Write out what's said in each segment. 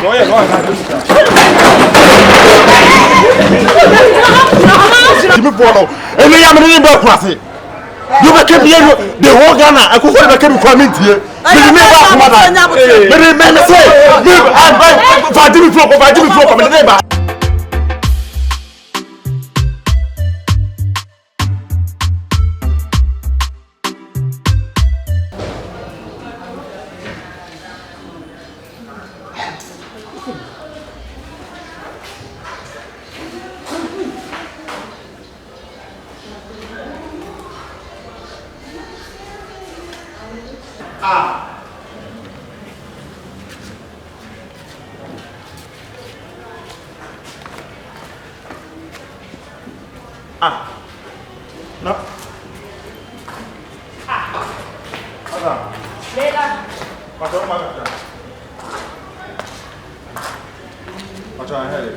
You be keep here the whole Ghana. I could say keep coming here. No. Layla. What's your head?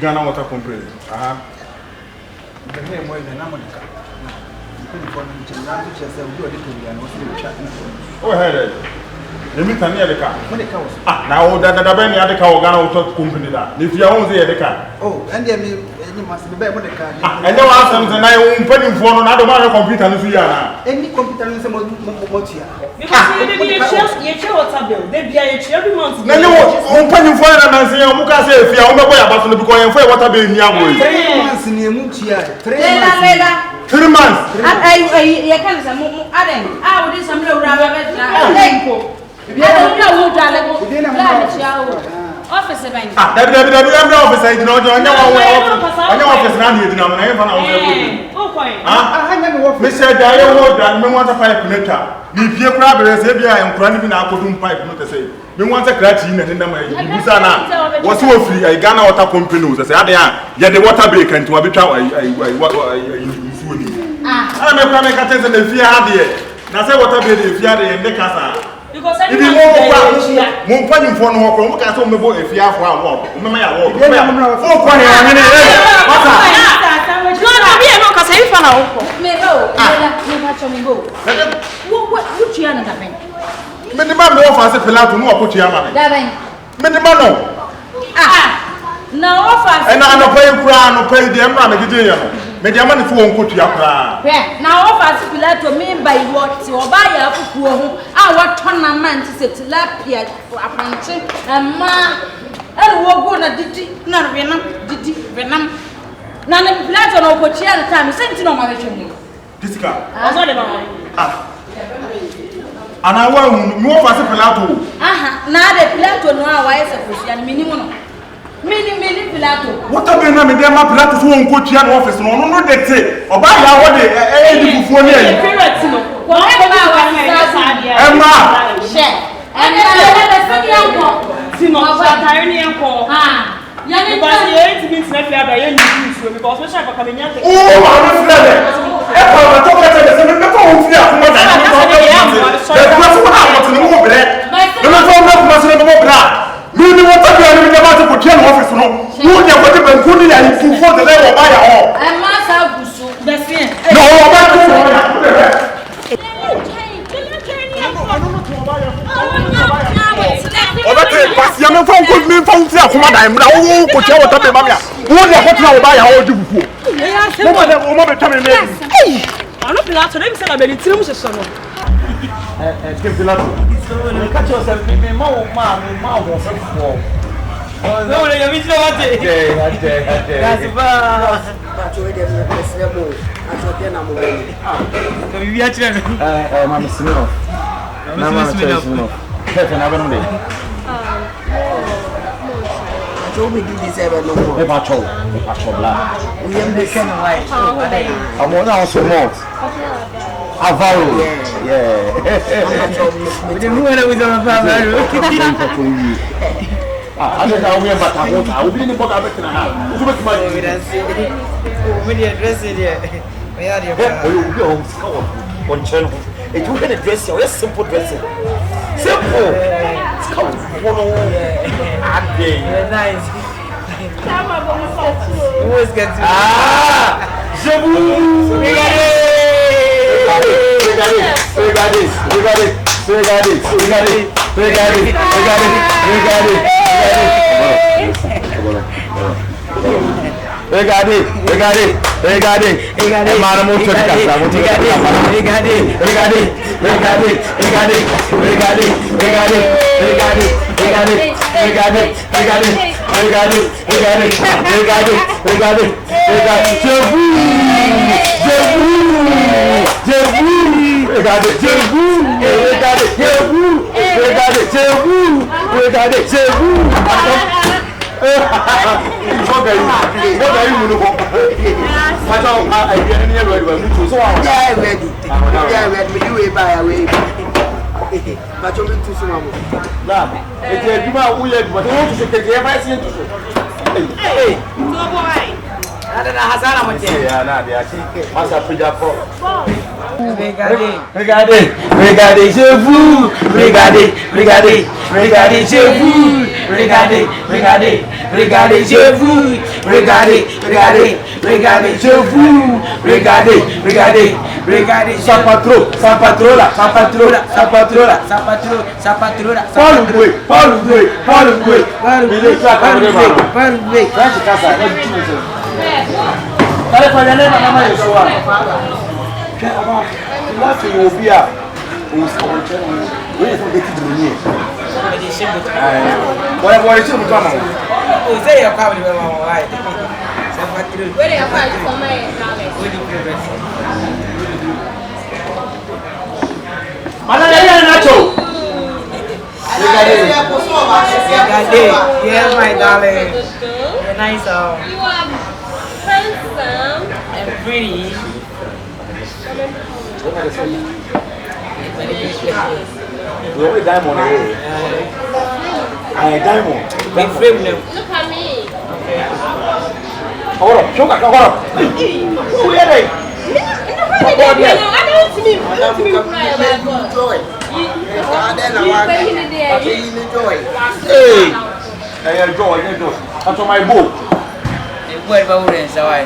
Ghana water company. The name was the Namonica. Oh, head. Let me tell you the car. Now that the Benny had the car, Ghana water company. If you own the car. Oh, and then you must be better with the car. And no answers, and I won't put him for another computer. Any computer is a motia. Because you share what's up, they be a every month. No, open you for them and say, Muka say, if you are on the way about the because I'm for what I've been here. 3 months in your Mutia. 3 months. I can't say, I would do some low rabbit. I don't know who office event. Office, I know, I know office now here. Mr. Diane Ward, I want a pipe later. If you grab a Zabia and Cranby, I couldn't pipe, not to say. We want a crash in the number. What's so free? I Ghana water company. I said, yeah, the water bacon to a bit. I'm a catch and if you had it. Now say what if you had it in the casa. Because if you won't pay for no one, can so if you have one. Mediamani fu won kotu akra. Na offer PILATO mean by what or buy a fufu ho a what tournament se tilapia apranche ma e wo go na didi na venam na na PILATO no kochia na time senti no ma hwehwe Disika. Aso de ba. Ana wa mu offer PILATO. Aha, na de PILATO no a wa yesa kochia na minimo no. Mini PILATO. What have been made them PILATO so on coach and office no they say oba ya what the fufu ni e parents no ko Emma share Emma sino atare ni enko ya ni because you ain't been to me aba you need because we share for kamenya take oh ma no friend e ko ma to kete de se me ko on fi akuma da ni ko de so ha what no mo bre no so mo ko so no mo bra Mini what are you doing about to put office? No, you are going to put it in for the level by all. I must have the same. No, catch yourself, me, ma, was a fool. No, you miss what day. That's about we are children. Mamma Smith. Mamma Smith. Joe, we did this ever no more. Patrol black. We am the kind of light. I'm on also more. Avaro. Yeah. We didn't know whether we were on Avaro. I don't know where but I will be in the book. I bet you make money. We don't see it. We didn't dress it yet. We are here. We go home. One channel. If you can dress your simple dressing. Simple. It's called nice. Who is getting Jabu! We got it! Yes, my darling. Nice. You are handsome and pretty. We're with diamond. I diamond. Big frame them. Look at me. Hold up, show back, hold up. Who are they? I don't see me. Hey, enjoy. That's on my book. Where about we so I.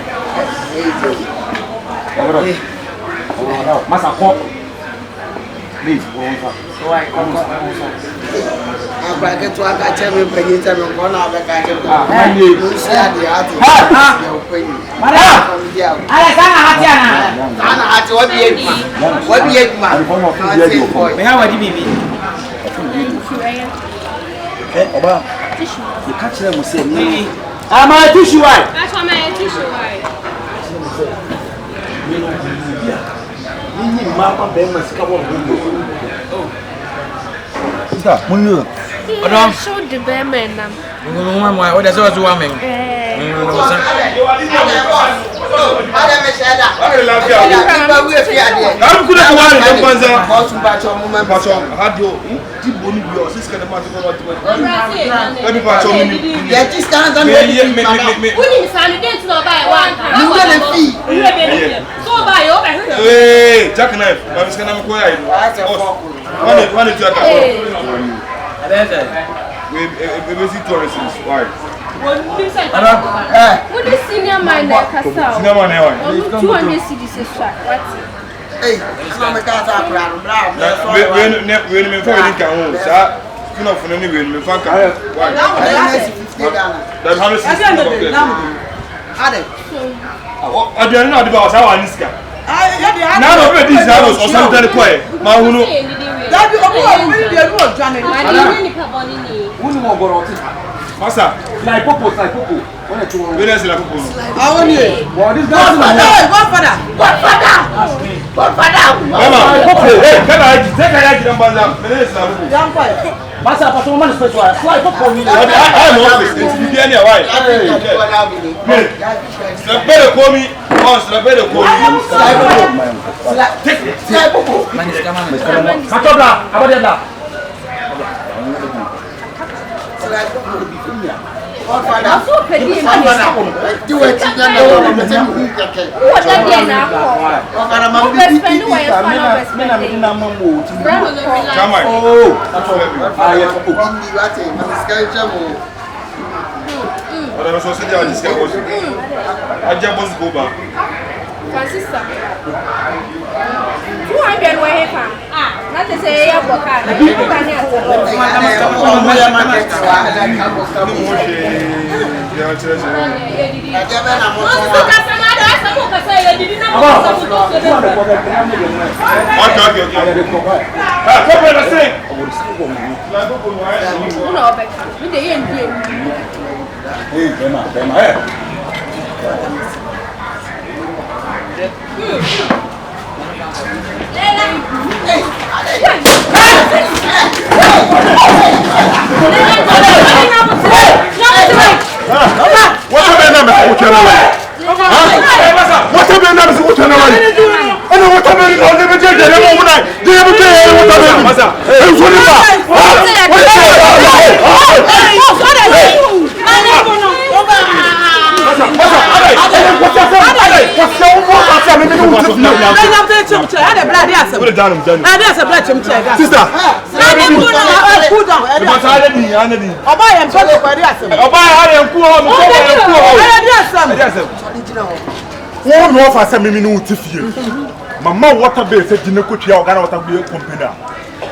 Masa ko. Please, go on. So I come. I'm back to a catch every penny time and one hour back at the Show the bearman. What does all do? What is senior man that Castle? 200 cities is shot. Hey, I'm a cat. Masa, like popo. Where is la popo? I want you. What is that? Godfather. Mama, popo. Hey, can I get banza? Where is la popo? Masa, pato man special. Slide popo ni. I'm office. It's the DNA why. La better call me. La better call me. Slide popo. Man is coming. Katobla, abadela. Godfather. Do it. Francisca. Who are you away from? Not to say a book. Mama water base didn't cook your water be company.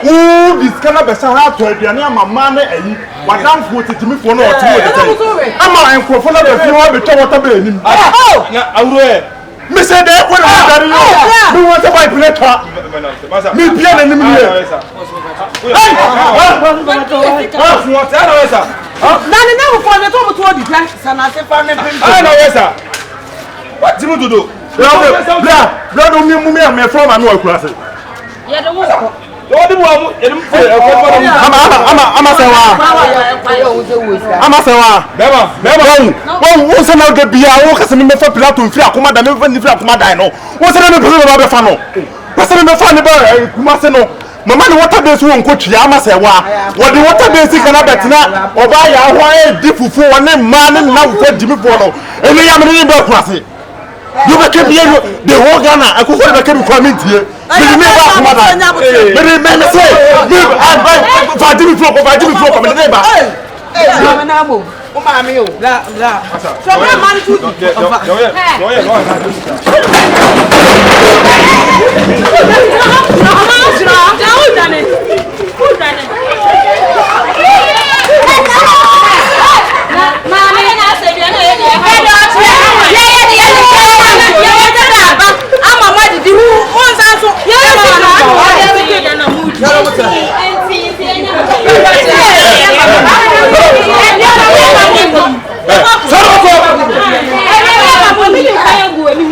Oh, this kind of person had to be near my man, and Madame put it to me for no two. I'm for the few of the water bay. Oh, Mr. Depp, what are you? You want to buy PILATO? Me, Pian and me. What do you do? Blood on me, my from my no class. Mama ni water base won ko twa ma se wa wo de water base kana betina oba ya ho e difufu woni ma ne na wo dimi fo no eni ya me ni be kurase you be keep you the whole Ghana I could be keep comment here me ba kuma da me say me va dimi fo ko me ne ba mama na mo o ma mi o la so me man tu